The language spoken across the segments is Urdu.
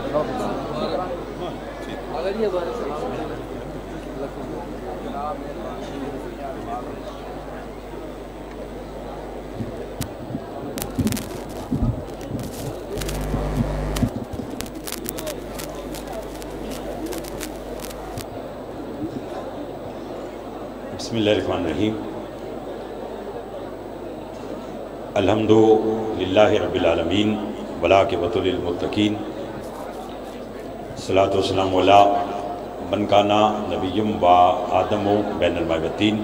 بسم اللہ الرحمن الرحیم۔ الحمد للہ رب العالمین والعاقبۃ للمتقین، الصلاۃ والسلام علی من کان نبی و آدم بین المائبتین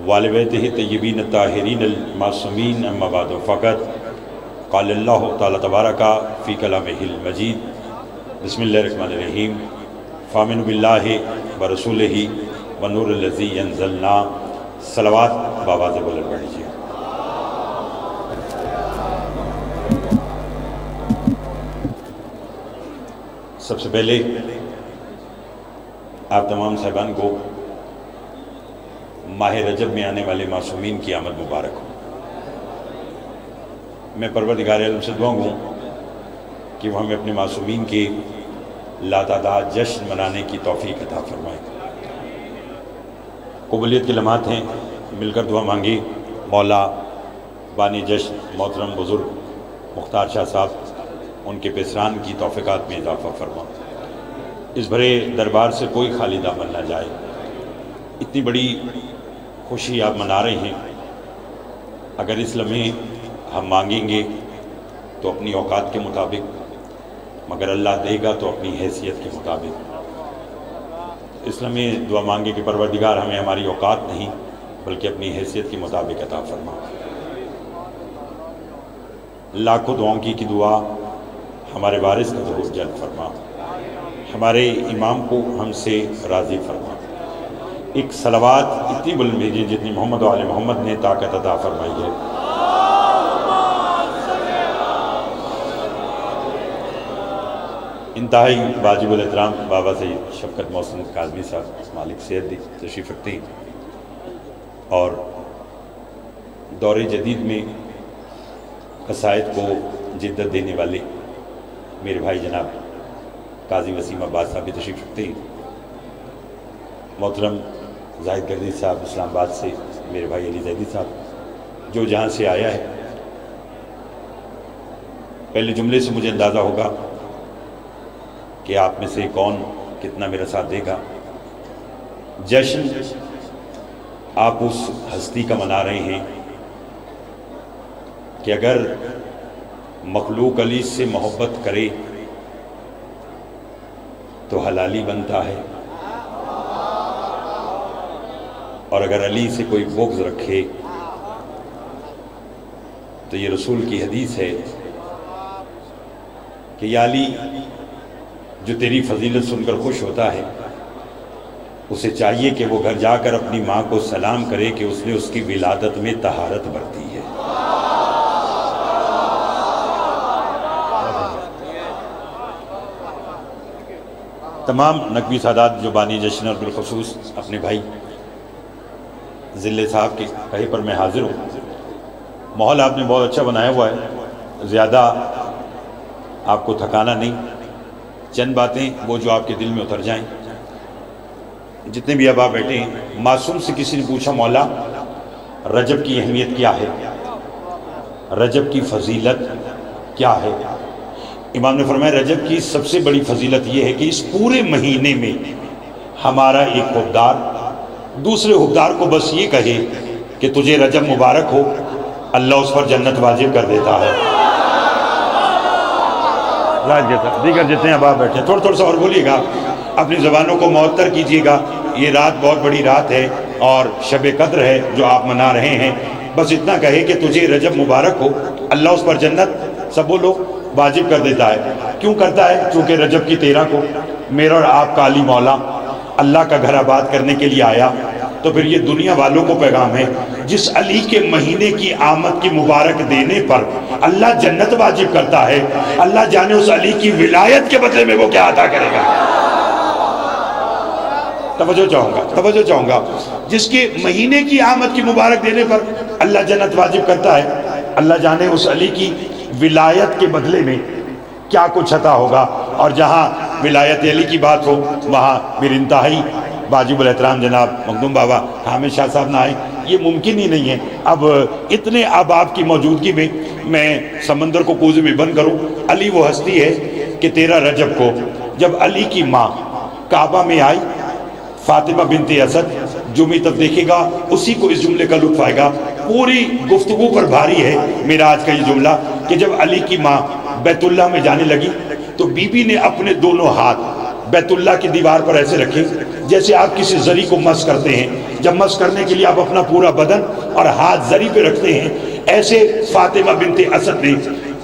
وآل بیتہ طیبین الطاہرین المعصومین، اما بعد فقط قال اللہ تعالی تبارک فی کلامہ المجید، بسم اللہ الرحمن الرحیم، فآمنوا باللہ ورسولہ ونور الذی انزلنا، صلوات بآواز بلند پڑھ لیجیے۔ سب سے پہلے آپ تمام صاحبان کو ماہ رجب میں آنے والے معصومین کی آمد مبارک ہو۔ میں پروردگار عالم سے دعا ہوں کہ وہ ہمیں اپنے معصومین کے لاتعداد جشن منانے کی توفیق عطا فرمائے۔ قبولیت کے لمحات ہیں، مل کر دعا مانگی۔ مولا بانی جشن محترم بزرگ مختار شاہ صاحب، ان کے پیسران کی توفیقات میں اضافہ فرما۔ اس بھرے دربار سے کوئی خالی دامن نہ جائے۔ اتنی بڑی خوشی آپ منا رہے ہیں، اگر اس لمحے ہم مانگیں گے تو اپنی اوقات کے مطابق، مگر اللہ دے گا تو اپنی حیثیت کے مطابق۔ اس لمحے دعا مانگے کہ پروردگار ہمیں ہماری اوقات نہیں بلکہ اپنی حیثیت کے مطابق عطا فرما۔ لاکھوں دعاؤں کی دعا ہمارے وارث کا ضرور جلب فرما، ہمارے امام کو ہم سے راضی فرما۔ ایک صلوات اتنی بلند بھیجیں جتنی محمد و آل محمد نے طاقت عطا فرمائی ہے۔ انتہائی واجب الاحترام بابا سید شفقت محسن کاظمی صاحب مالک صحت تشریف رکھتے ہیں، اور دور جدید میں قصائد کو جدت دینے والے میرے بھائی جناب قاضی وسیم عباس صاحب بھی تشریف رکھتے ہیں۔ محترم زاہد گردی صاحب اسلام آباد سے، میرے بھائی علی زیدی صاحب جو جہاں سے آیا ہے، پہلے جملے سے مجھے اندازہ ہوگا کہ آپ میں سے کون کتنا میرا ساتھ دے گا۔ جشن آپ اس ہستی کا منا رہے ہیں کہ اگر مخلوق علی سے محبت کرے تو حلالی بنتا ہے، اور اگر علی سے کوئی بغض رکھے تو یہ رسول کی حدیث ہے کہ یا علی، جو تیری فضیلت سن کر خوش ہوتا ہے اسے چاہیے کہ وہ گھر جا کر اپنی ماں کو سلام کرے کہ اس نے اس کی ولادت میں طہارت برتی ہے۔ تمام نقوی سادات جو بانی جشن اور بالخصوص اپنے بھائی ضلع صاحب کے کہے پر میں حاضر ہوں۔ ماحول آپ نے بہت اچھا بنایا ہوا ہے، زیادہ آپ کو تھکانا نہیں، چند باتیں وہ جو آپ کے دل میں اتر جائیں۔ جتنے بھی اب آپ بیٹھے ہیں، معصوم سے کسی نے پوچھا مولا رجب کی اہمیت کیا ہے، رجب کی فضیلت کیا ہے؟ امام نے فرمایا رجب کی سب سے بڑی فضیلت یہ ہے کہ اس پورے مہینے میں ہمارا ایک حقدار دوسرے حقدار کو بس یہ کہے کہ تجھے رجب مبارک ہو، اللہ اس پر جنت واجب کر دیتا ہے۔ دیگر جتنے اب آپ بیٹھے تھوڑا سا اور بولیے گا، اپنی زبانوں کو معطر کیجیے گا۔ یہ رات بہت بڑی رات ہے اور شب قدر ہے جو آپ منا رہے ہیں، بس اتنا کہے کہ تجھے رجب مبارک ہو، اللہ اس پر جنت سب بولو واجب کر دیتا ہے۔ کیوں کرتا ہے؟ چونکہ رجب کی 13 کو میرا اور آپ کا علی مولا اللہ کا گھر آباد کرنے کے لیے آیا، تو پھر یہ دنیا والوں کو پیغام ہے جس علی کے مہینے کی آمد کی مبارک دینے پر اللہ جنت واجب کرتا ہے، اللہ جانے اس علی کی ولایت کے بدلے میں وہ کیا عطا کرے گا۔ توجہ چاہوں گا جس کے مہینے کی آمد کی مبارک دینے پر اللہ جنت واجب کرتا ہے، اللہ جانے اس علی کی ولایت کے بدلے میں کیا کچھ عطا ہوگا. اور جہاں ولایت علی کی بات ہو وہاں میرے انتہائی واجب الاحترام جناب مخدوم بابا حامد شاہ صاحب نہ آئے، یہ ممکن ہی نہیں ہے. اب اتنے احباب کی موجودگی میں میں سمندر کو کوزے میں بند کروں. علی وہ ہستی ہے کہ 13 رجب کو جب علی کی ماں کعبہ میں آئی فاطمہ بنت اسد، جمعے تک دیکھے گا اسی کو اس جملے کا لطف آئے گا. پوری گفتگو پر بھاری ہے میرا آج کا یہ جملہ کہ جب علی کی ماں بیت اللہ میں جانے لگی تو بی بی نے اپنے دونوں ہاتھ بیت اللہ کی دیوار پر ایسے رکھے جیسے آپ کسی زری کو مس کرتے ہیں. جب مس کرنے کے لیے آپ اپنا پورا بدن اور ہاتھ زری پہ رکھتے ہیں، ایسے فاطمہ بنت اسد نے،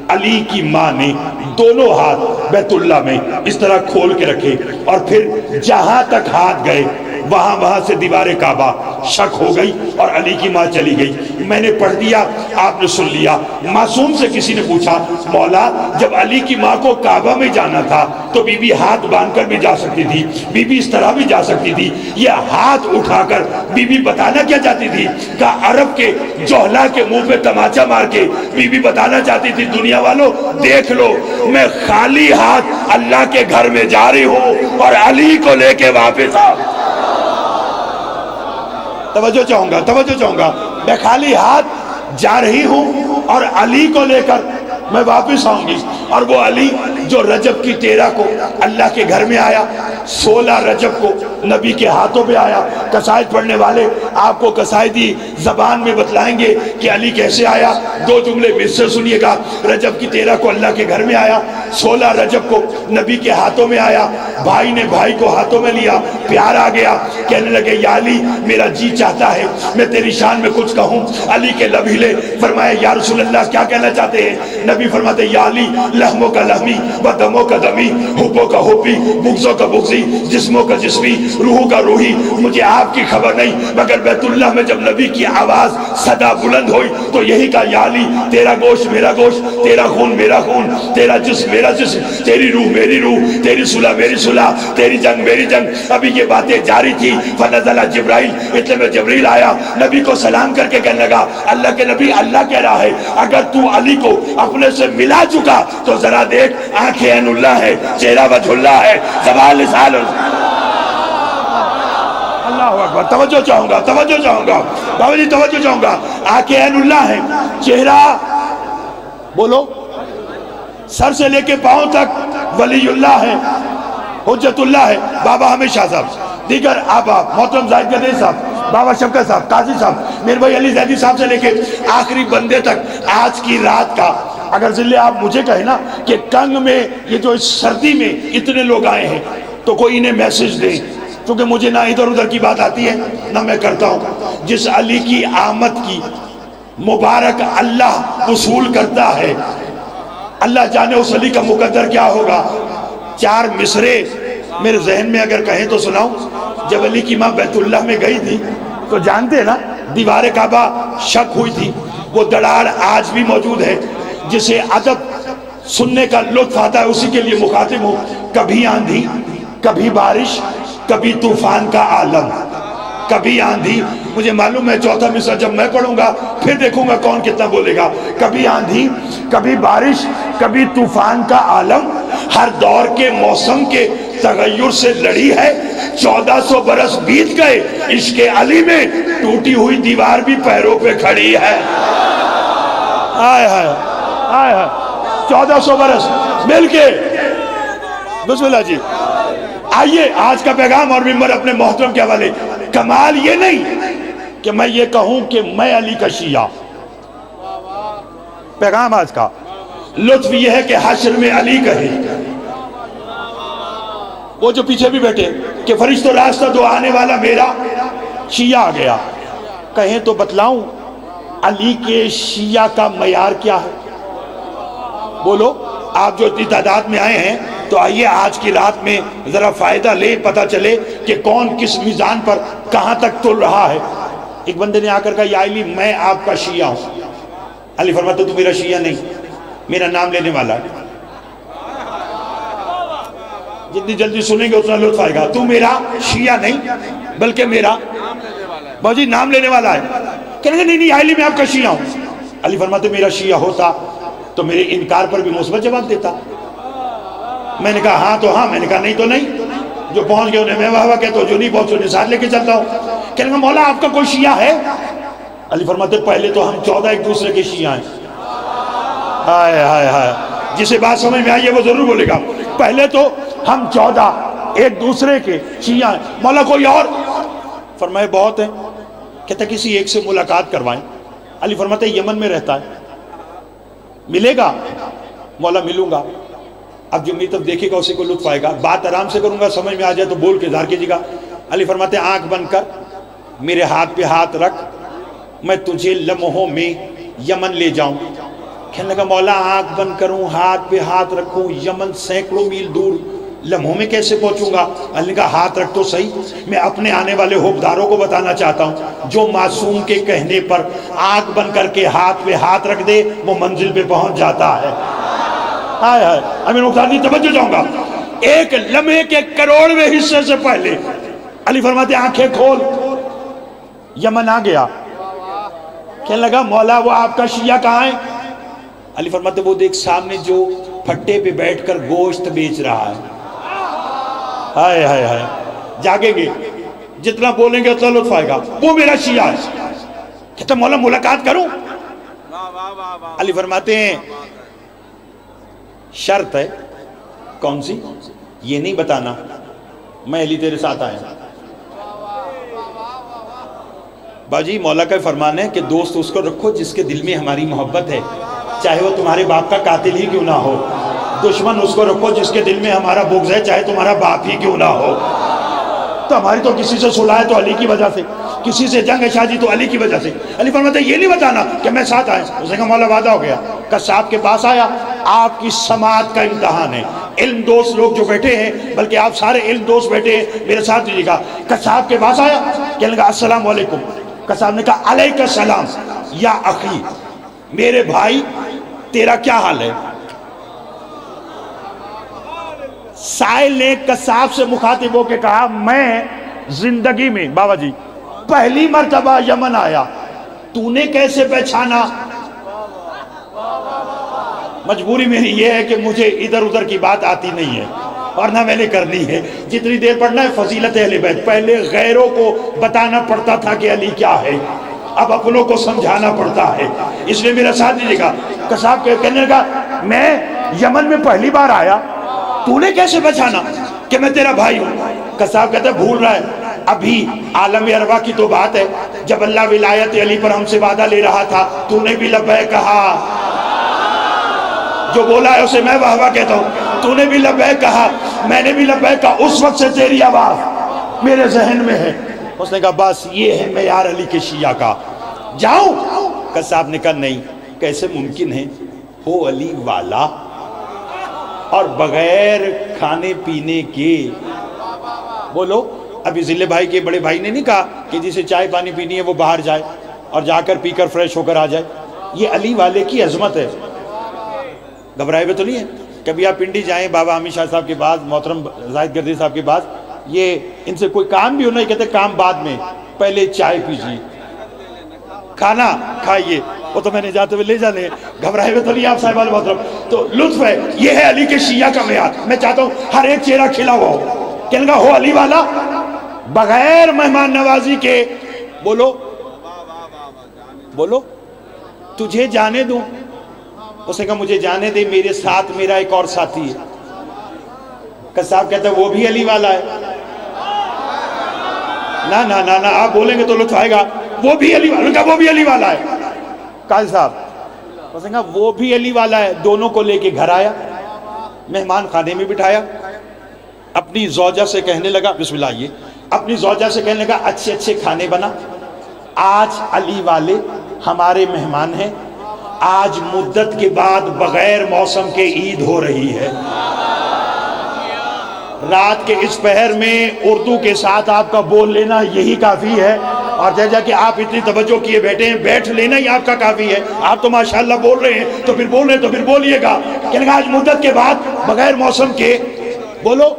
علی کی ماں نے دونوں ہاتھ بیت اللہ میں اس طرح کھول کے رکھے اور پھر جہاں تک ہاتھ گئے وہاں سے دیوار کعبہ شک ہو گئی اور علی کی ماں چلی گئی. میں نے پڑھ دیا، آپ نے سن لیا. معصوم سے کسی نے پوچھا مولا جب علی کی ماں کو کعبہ میں جانا تھا تو بی بی ہاتھ باندھ کر بھی جا سکتی تھی، بی بی اس طرح بھی جا سکتی تھی، یہ ہاتھ اٹھا کر بی بی بتانا کیا چاہتی تھی؟ کہ عرب کے جوہلا کے منہ پہ تماچا مار کے بی بی بتانا چاہتی تھی دنیا والوں دیکھ لو میں خالی ہاتھ اللہ کے گھر میں جا رہی ہوں اور علی کو لے کے واپس آؤں. توجہ چاہوں گا میں خالی ہاتھ جا رہی ہوں اور علی کو لے کر میں واپس آؤں گی. اور وہ علی جو رجب کی 13 کو اللہ کے گھر میں آیا، 16 رجب کو نبی کے ہاتھوں پہ آیا. قصائد پڑھنے والے آپ کو قصائدی زبان میں بتلائیں گے کہ علی کیسے آیا. 2 جملے مجھ سے سنیے گا. رجب کی 13 کو اللہ کے گھر میں آیا، 16 رجب کو نبی کے ہاتھوں میں آیا. بھائی نے بھائی کو ہاتھوں میں لیا، پیار آ گیا، کہنے لگے یا علی میرا جی چاہتا ہے میں تیری شان میں کچھ کہوں. علی کے لب ہلے، فرمایا یا رسول اللہ کیا کہنا چاہتے ہیں؟ نبی فرماتے یا علی لحموں کا لحمی و دموں کا دمی، حبوں کا حبی، بغضوں کا بغضی، جسموں کا جسمی، روحوں کا روحی. مجھے آپ کی خبر نہیں مگر بیت اللہ میں جب نبی کی آواز صدا بلند ہوئی تو یہی کہا یا علی تیرا گوشت میرا گوشت، تیرا خون میرا خون، تیرا جسم میرا جسم، تیری روح میری روح، تیری صلح میری صلح، تیری جنگ میری جنگ. ابھی یہ باتیں جاری تھی فنزل جبرائیل، اتنے میں جبریل آیا، نبی کو سلام کر کے کہنے لگا اللہ کے نبی اللہ کہہ رہا ہے اگر تو علی کو اپنے سے ملا چکا تو ذرا دیکھ آنکھیں عین اللہ ہے، چہرہ وجہ اللہ ہے، زبان لسان اللہ اکبر. توجہ چاہوں گا بابا جی توجہ چاہوں گا. آنکھیں عین اللہ ہے، چہرہ بولو سر سے لے کے پاؤں تک ولی اللہ ہے، حجت اللہ ہے. بابا حامد شاہ صاحب، دیگر آبا محترم زاہد قدیر صاحب، بابا شفقت صاحب، قاضی صاحب، میرے بھائی علی زیدی صاحب سے لے کے آخری بندے تک آج کی رات کا اگر ذلے آپ مجھے کہیں نا کہ کنگ میں یہ جو اس سردی میں اتنے لوگ آئے ہیں تو کوئی انہیں میسج دیں، کیونکہ مجھے نہ ادھر ادھر کی بات آتی ہے نہ میں کرتا ہوں. جس علی کی آمد کی مبارک اللہ وصول کرتا ہے، اللہ جانے اس علی کا مقدر کیا ہوگا. 4 مصرے میرے ذہن میں اگر کہیں تو سناؤں. جب علی کی ماں بیت اللہ میں گئی تھی تو جانتے نا دیوار کعبہ شک ہوئی تھی، وہ دڑاڑ آج بھی موجود ہے. جسے ادب سننے کا لطف آتا ہے اسی کے لیے مخاطب ہوں. کبھی آندھی، کبھی بارش، کبھی طوفان کا عالم، کبھی آندھی. مجھے معلوم ہے چوتھا مصرع جب میں پڑھوں گا پھر دیکھوں گا کون کتنا بولے گا. کبھی آندھی، کبھی بارش، کبھی طوفان کا عالم، ہر دور کے موسم کے تغیر سے لڑی ہے. 1400 برس بیت گئے، عشق علی میں ٹوٹی ہوئی دیوار بھی پیروں پہ کھڑی ہے. آئے ہائے آئے ہائے 1400 برس مل کے. بسم اللہ جی. آئیے آج کا پیغام اور ممبر اپنے محترم کے حوالے. کمال یہ نہیں کہ میں یہ کہوں کہ میں علی کا شیعہ. پیغام آج کا لطف یہ ہے کہ حشر میں علی کہے، وہ جو پیچھے بھی بیٹھے کہ فرشتوں راستہ دو آنے والا میرا شیعہ آ گیا. کہیں تو بتلاؤں علی کے شیعہ کا معیار کیا ہے؟ بولو. آپ جو اتنی تعداد میں آئے ہیں تو آئیے آج کی رات میں ذرا فائدہ لے، پتہ چلے کہ کون کس میزان پر کہاں تک تل رہا ہے. ایک بندے نے آ کر کہا یا علی میں آپ کا شیعہ ہوں. علی فرماتا تو میرا شیعہ نہیں، میرا نام لینے والا ہے. جتنی جلدی سنیں گے اتنا لطف آئے گا. تو میرا شیعہ نہیں بلکہ میرا باجی نام لینے والا ہے. کہنے گا نہیں علی میں آپ کا شیعہ ہوں. علی فرماتے میرا شیعہ ہوتا تو میرے انکار پر بھی مثبت جواب دیتا. میں نے کہا ہاں تو ہاں، میں نے کہا نہیں تو نہیں، جو پہنچ گئے انہیں میں واہ واہ کہتا ہوں، جو نہیں پہنچے انہیں ساتھ لے کے چلتا ہوں۔ کہنے لگا مولا آپ کا کوئی شیعہ ہے؟ علی فرماتے پہلے تو ہم 14 ایک دوسرے کے شیعہ ہیں۔ ہائے ہائے ہائے، جسے بات سمجھ میں آئی ہے وہ ضرور بولے گا، پہلے تو ہم 14 ایک دوسرے کے شیعہ ہیں۔ مولا کوئی اور؟ فرمائے بہت ہیں۔ کہتا کسی ایک سے ملاقات کروائیں۔ علی فرماتے یمن میں رہتا ہے، ملے گا؟ مولا ملوں گا۔ اب جو میری طرف دیکھے گا اسے کو لطف آئے گا، بات آرام سے کروں گا، سمجھ میں آ جائے تو بول کے اظہار کیجیے گا۔ علی فرماتے آنکھ بند کر، میرے ہاتھ پہ ہاتھ رکھ، میں تجھے لمحوں میں یمن لے جاؤں۔ کہنے لگا مولا آنکھ بند کروں، ہاتھ پہ ہاتھ رکھوں، یمن سینکڑوں میل دور، لمحوں میں کیسے پہنچوں گا؟ علی نے کہا ہاتھ رکھ تو صحیح، میں اپنے آنے والے حکمداروں کو بتانا چاہتا ہوں، جو معصوم کے کہنے پر آنکھ بند کر کے ہاتھ پہ ہاتھ رکھ دے وہ منزل پہ پہنچ جاتا ہے۔ ہائے ہائے، امیر مختار جی توجہ چاہوں گا، ایک لمحے کے کروڑویں حصے سے پہلے علی فرماتے آنکھیں کھول، یمن آ گیا۔ کہنے لگا مولا وہ آپ کا شیعہ کہاں ہے؟ علی فرماتے وہ دیکھ سامنے جو پھٹے پہ بیٹھ کر گوشت بیچ رہا ہے۔ ہائے ہائے ہائے، جاگیں گے، جتنا بولیں گے اتنا لطف آئے گا، وہ میرا شیعہ ہے۔ کہتا مولا ملاقات کروں؟ علی فرماتے ہیں شرط ہے۔ کون سی؟ یہ نہیں بتانا میں علی تیرے ساتھ آیا۔ باجی مولا کا فرمان ہے کہ دوست اس کو رکھو جس کے دل میں ہماری محبت ہے، چاہے وہ تمہارے باپ کا قاتل ہی کیوں نہ ہو۔ دشمن اس کو رکھو جس کے دل میں ہمارا بغض ہے، چاہے تمہارا باپ ہی کیوں نہ ہو۔ تو ہماری تو کسی سے صلح ہے تو علی کی وجہ سے، کسی سے جنگ شادی تو علی کی وجہ سے۔ علی فرماتے یہ نہیں بتانا کہ میں ساتھ آیا۔ اس نے کہا مولا وعدہ ہو گیا۔ قصاب کے پاس آیا، آپ کی سماعت کا امتحان ہے، علم دوست لوگ جو بیٹھے ہیں، بلکہ آپ سارے علم دوست بیٹھے ہیں، میرے ساتھ دیجیے گا۔ قصاب کے پاس آیا، کہنے لگا السلام علیکم۔ قصاب نے کہا علیک السلام یا اخی، میرے بھائی تیرا کیا حال ہے؟ سائل نے قصاب سے مخاطب ہو کے کہا میں زندگی میں بابا جی پہلی مرتبہ یمن آیا، تو نے کیسے پہچانا؟ مجبوری میری یہ ہے کہ مجھے ادھر ادھر کی بات آتی نہیں ہے اور نہ میں نے کرنی ہے۔ جتنی دیر پڑھنا ہے فضیلت اہل بیت، پہلے غیروں کو بتانا پڑتا تھا کہ علی کیا ہے، اب اپنوں کو سمجھانا پڑتا ہے، اس لیے میرا ساتھ دیجیے گا۔ قصاب کے کہنے لگا میں یمن میں پہلی بار آیا، تو نے کیسے پہچانا کہ میں تیرا بھائی ہوں؟ قصاب کہتا ہے بھول رہا ہے، ابھی عالم ارواح کی تو بات ہے، جب اللہ ولایت علی پر ہم سے وعدہ لے رہا تھا تو نے بھی لبیک کہا، جو بولا ہے اسے میں واہ واہ کہتا ہوں، تو نے بھی لبیک کہا، میں نے بھی لبیک کہا، اس وقت سے تیری آواز میرے ذہن میں ہے۔ اس نے کہا بس یہ ہے معیار علی کے شیعہ کا، جاؤں؟ قصاب نے کہا نہیں، کیسے ممکن ہے، ہو علی والا اور بغیر کھانے پینے کے۔ بولو، ابھی ذلے بھائی کے بڑے بھائی نے نہیں کہا کہ جسے چائے پانی پینی ہے وہ باہر جائے اور جا کر پی کر فریش ہو کر آ جائے۔ یہ علی والے کی عظمت ہے، گھبرائے ہوئے تو نہیں ہے۔ کبھی آپ پنڈی جائیں بابا عامی شاہ صاحب کے پاس، محترم زاہد گردی صاحب کے پاس، یہ ان سے کوئی کام بھی ہونا، یہ کہتے کام بعد میں، پہلے چائے پیجیے، کھانا کھائیے، وہ تو میں نے جاتے ہوئے لے جانے، گھبرائے ہوئے تو نہیں آپ صاحب محترم۔ تو لطف ہے، یہ ہے علی کے شیعہ کا معیار۔ میں چاہتا ہوں ہر ایک چہرہ کھلا ہوا ہو، کہنے گا ہو علی والا بغیر مہمان نوازی کے۔ بولو بولو، تجھے جانے دوں؟ اس نے کہا مجھے جانے دے، میرے ساتھ میرا ایک اور ساتھی ہے۔ قصاب کہتا ہے وہ بھی علی والا ہے؟ نہ نہ نہ نہ، آپ بولیں گے تو لطف آئے گا، وہ بھی علی والا۔ کہا وہ بھی علی والا ہے قاضی صاحب، اس نے کہا وہ بھی علی والا ہے۔ دونوں کو لے کے گھر آیا، مہمان خانے میں بٹھایا، اپنی زوجہ سے کہنے لگا، بسم اللہ، یہ اپنی زوجہ سے کہنے لگا اچھے اچھے کھانے بنا، آج علی والے ہمارے مہمان ہیں، آج مدت کے بعد بغیر موسم کے عید ہو رہی ہے، رات کے اس پہر میں اردو کے ساتھ آپ کا بول لینا یہی کافی ہے، اور جیسا کہ آپ اتنی توجہ کیے بیٹھے ہیں، بیٹھ لینا ہی آپ کا کافی ہے۔ آپ تو ماشاءاللہ بول رہے ہیں تو پھر بول رہے ہیں تو پھر بولیے گا، کہنے گا آج مدت کے بعد بغیر موسم کے۔ بولو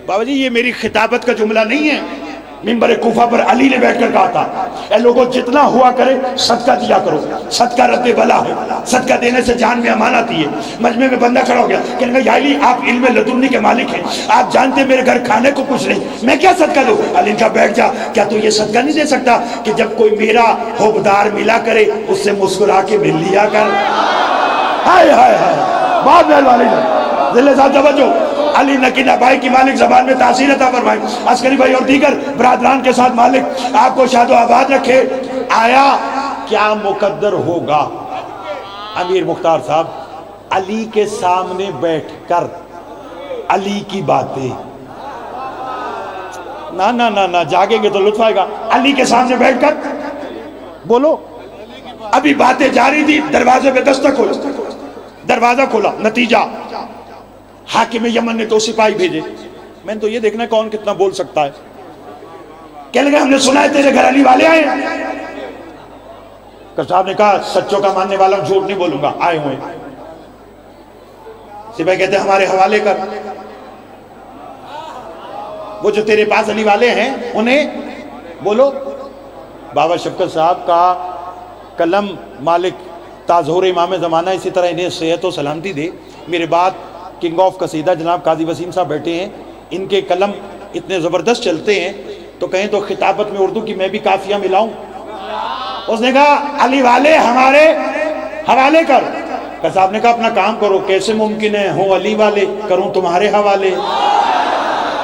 بابا جی، یہ میری خطابت کا جملہ نہیں ہے، منبر کوفہ پر علی نے بیٹھ کر کہا تھا اے لوگوں جتنا ہوا کرے صدقہ دیا کرو، صدقہ رد بلا ہے، صدقہ دینے سے جان میں امان آتی ہے۔ مجمع میں بندہ کھڑا ہو گیا، کہنے لگا یا علی آپ علم لدنی کے مالک ہیں، آپ جانتے ہیں میرے گھر کھانے کو کچھ نہیں، میں کیا صدقہ دوں؟ علی نے کہا بیٹھ جا، کیا تو یہ صدقہ نہیں دے سکتا کہ جب کوئی میرا حبدار ملا کرے اس سے مسکرا کے مل لیا کر؟ ہائے ہائے ہائے، بہت مہربانی ہے، دل صاحب توجہ۔ علی نکینہ بھائی کی مالک زبان میں تاثیر عطا فرمائے، عسکری بھائی اور دیگر برادران کے ساتھ مالک آپ کو شاد و آباد رکھے۔ آیا کیا مقدر ہوگا امیر مختار صاحب علی کے سامنے بیٹھ کر علی کی باتیں، نہ نہ نہ نہ جاگیں گے تو لطف آئے گا، علی کے سامنے بیٹھ کر بولو۔ ابھی باتیں جاری تھی، دروازے پہ دستک ہو، دروازہ کھولا، نتیجہ حاکم یمن نے تو سپاہی بھیجے، میں نے تو یہ دیکھنا ہے کون کتنا بول سکتا ہے۔ کہنے لگے ہم نے سنا ہے تیرے گھر علی والے آئے ہیں۔ صاحب نے کہا سچوں کا ماننے والا جھوٹ نہیں بولوں گا، آئے ہوئے۔ سپاہی کہتے ہیں ہمارے حوالے کر، وہ جو تیرے پاس علی والے ہیں انہیں بولو۔ بابا شفقت صاحب کا قلم مالک تاظہور امام زمانہ اسی طرح انہیں صحت و سلامتی دے، میرے بات کنگ آف قصیدہ جناب قاضی وسیم صاحب بیٹھے ہیں، ان کے قلم اتنے زبردست چلتے ہیں تو کہیں تو خطابت میں اردو کی میں بھی قافیہ ملاؤں۔ اس نے کہا علی والے ہمارے حوالے کر۔ صاحب نے کہا اپنا کام کرو، کیسے ممکن ہے ہوں علی والے کروں تمہارے حوالے؟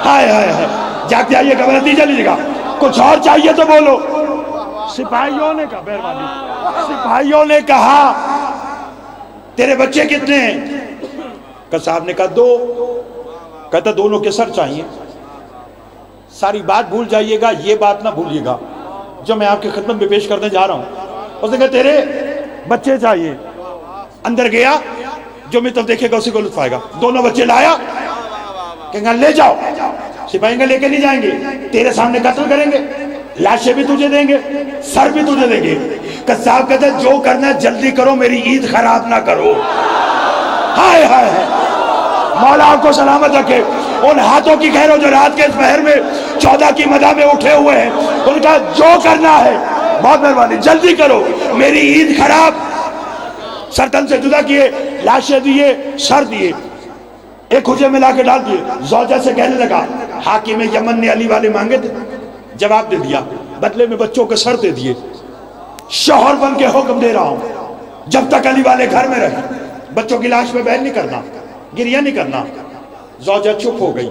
ہائے ہائے ہائے، جاگتے آئیے گا، نتیجہ لیجیے گا، کچھ اور چاہیے تو بولو۔ سپاہیوں نے کہا مہربانی، سپاہیوں نے کہا تیرے بچے کتنے ہیں؟ صاحب نے کہا دو۔ کہتا دونوں کے سر چاہیے۔ ساری بات بھول جائیے گا، یہ بات نہ بھولیے گا جو میں آپ کی خدمت میں پیش کرنے جا رہا ہوں۔ اس نے کہا تیرے بچے چاہیے۔ اندر گیا، جو میں تب دیکھے گا اسی کو لطف آئے گا۔ دونوں بچے لایا، کہیں گا لے جاؤ۔ سپاہی لے کے نہیں جائیں گے، تیرے سامنے قتل کریں گے، لاشیں بھی تجھے دیں گے، سر بھی تجھے دیں گے۔ صاحب کہتے ہیں جو کرنا جلدی کرو، میری عید خراب نہ کرو۔ ہائے ہائے ہائے، مولا آپ کو سلامت رکھے۔ ان ہاتھوں کی خیر ہو جو رات کے اس پہر میں 14 کی مدح میں اٹھے ہوئے ہیں، ان کا جو کرنا ہے بہت مہربانی جلدی کرو، میری عید خراب۔ سرطن سے جدا کیے، لاشیں دیے، سر دیے، ایک کھجے میں لا کے ڈال دیے۔ زوجہ سے کہنے لگا حاکم یمن نے علی والے مانگے تھے، جواب دے دیا، بدلے میں بچوں کے سر دے دیے۔ شوہر بن کے حکم دے رہا ہوں جب تک علی والے گھر میں رہے بچوں کی لاش پہ بیٹھ نہیں کرنا، گریہ نہیں کرنا۔ زوجہ چپ ہو گئی۔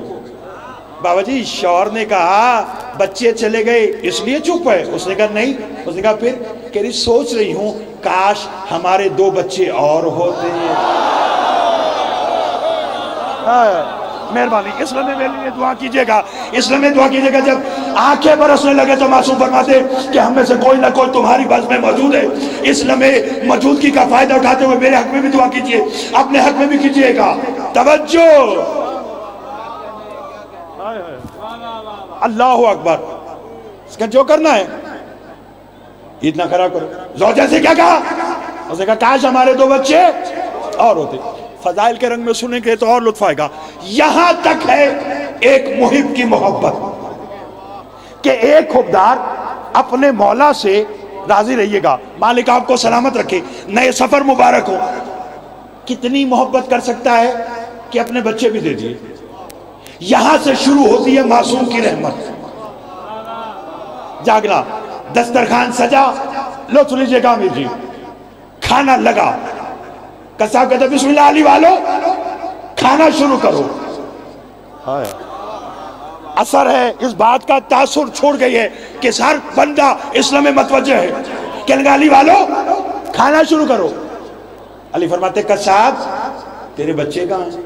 بابا جی شوہر نے کہا بچے چلے گئے اس لیے چپ ہے؟ اس نے کہا نہیں۔ اس نے کہا پھر؟ کہہ رہی سوچ رہی ہوں کاش ہمارے 2 بچے اور ہوتے ہیں۔ مہربانی اسلام میں میرے لیے دعا کیجئے گا، اسلام میں دعا کیجئے گا۔ جب آنکھیں برسنے لگے تو معصوم فرماتے کہ ہم میں سے کوئی نہ کوئی تمہاری بز میں موجود ہے۔ اسلام میں موجودگی کا فائدہ اٹھاتے ہوئے میرے حق میں بھی دعا کیجئے، اپنے حق میں بھی کیجئے گا۔ توجہ، اللہ اکبر۔ اس کا جو کرنا ہے عید نہ خراب کرو۔ زوجہ سے کیا کہا؟ اس نے کہا کاش ہمارے 2 بچے اور ہوتے۔ فضائل کے رنگ میں سنیں گے تو اور لطف آئے گا۔ یہاں تک ہے ایک محب کی محبت کہ ایک حبدار اپنے مولا سے راضی رہیے گا، مالک آپ کو سلامت رکھے، نئے سفر مبارک ہو۔ کتنی محبت کر سکتا ہے کہ اپنے بچے بھی دے دیے۔ یہاں سے شروع ہوتی ہے معصوم کی رحمت۔ جاگنا، دسترخوان سجا، لطف لیجیے گا امیر جی، کھانا لگا۔ صاحب کہتے ہیں بسم اللہ علی والو کھانا شروع کرو۔ اثر ہے اس بات کا، تاثر چھوڑ گئی ہے کہ ہر بندہ اسلام میں متوجہ ہے۔ کہنے لگا علی والو کھانا شروع کرو۔ علی فرماتے کہ صاحب تیرے بچے کہاں ہیں؟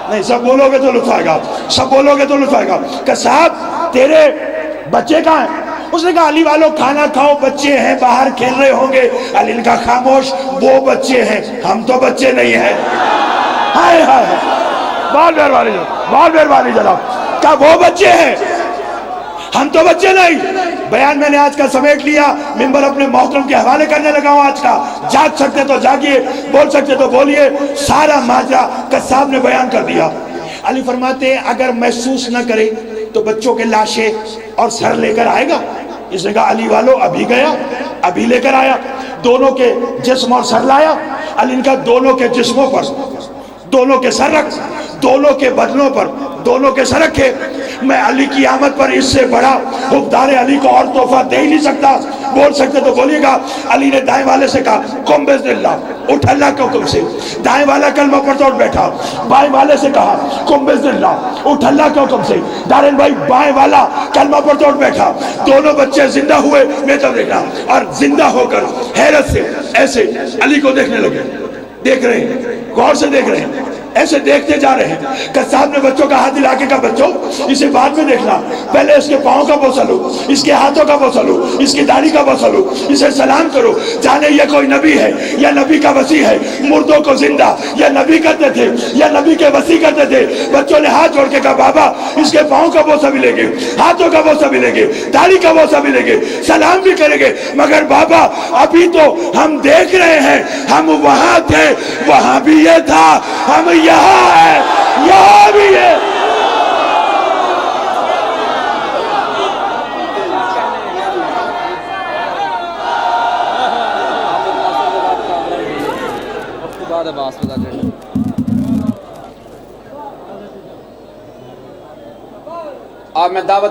نہیں سب بولو گے تو لطف آئے گا، سب بولو گے تو لطف آئے گا۔ کہ صاحب تیرے بچے کہاں ہیں؟ اس نے کہا علی والو کھانا کھاؤ، بچے ہیں باہر کھیل رہے ہوں گے۔ علی نے کہا خاموش، وہ بچے ہیں، ہم تو بچے نہیں ہیں۔ ہائے ہائے، بہت مہربانی جناب، بہت مہربانی جناب۔ کہا وہ بچے ہیں، ہم تو بچے نہیں۔ بیان میں نے آج کا سمیٹ لیا، ممبر اپنے محترم کے حوالے کرنے لگا ہوں آج کا۔ جاگ سکتے تو جاگیے، بول سکتے تو بولیے، سارا ماجرا قصاب نے بیان کر دیا۔ علی فرماتے ہیں اگر محسوس نہ کرے تو بچوں کے لاشیں اور سر لے کر آئے گا؟ اس نے کہا علی والو ابھی گیا، ابھی لے کر آیا، دونوں کے جسم اور سر لایا۔ علی نے کہا دونوں کے جسموں پر دونوں کے سر رکھ، دونوں کے بدنوں پر دونوں کے سر رکھے، میں علی کی آمد پر اس سے بڑا حقدار علی کو اور تحفہ دے ہی نہیں سکتا، بول سکتے تو بولیے گا۔ علی نے دائیں والے سے کہا قم بإذن اللہ، اٹھ اللہ کے حکم سے، دائیں والا کلمہ پڑھتا اٹھ بیٹھا۔ بائیں والے سے کہا قم بإذن اللہ، اٹھ اللہ کے حکم سے، دارین بھائی بائیں والا کلمہ پڑھتا اٹھ بیٹھا۔ دونوں بچے زندہ ہوئے، میں تو دیکھا، اور زندہ ہو کر حیرت سے ایسے علی کو دیکھنے لگے، دیکھ رہے ہیں، غور سے دیکھ رہے ہیں، ایسے دیکھتے جا رہے ہیں۔ قصاب نے بچوں کا ہاتھ ہلا کے کہا بچوں اسے بعد میں دیکھنا، پہلے اس کے پاؤں کا بوسہ لو، اس کے ہاتھوں کا بوسہ لو، اس کی داڑھی کا بوسہ لو، اسے سلام کرو، جانے یہ کوئی نبی ہے یا نبی کا وصی ہے۔ مردوں کو زندہ یا نبی کرتے تھے یا نبی کے وصی کرتے تھے۔ بچوں نے ہاتھ جوڑ کے کہا بابا اس کے پاؤں کا بوسہ بھی لیں گے، ہاتھوں کا بوسہ بھی لیں گے، داڑھی کا بوسہ بھی لیں گے، سلام بھی کریں گے، مگر بابا ابھی تو ہم دیکھ رہے ہیں، ہم وہاں تھے وہاں بھی یہ تھا، ہم یہاں ہے یہاں بھی ہے۔ آپ میں دعوت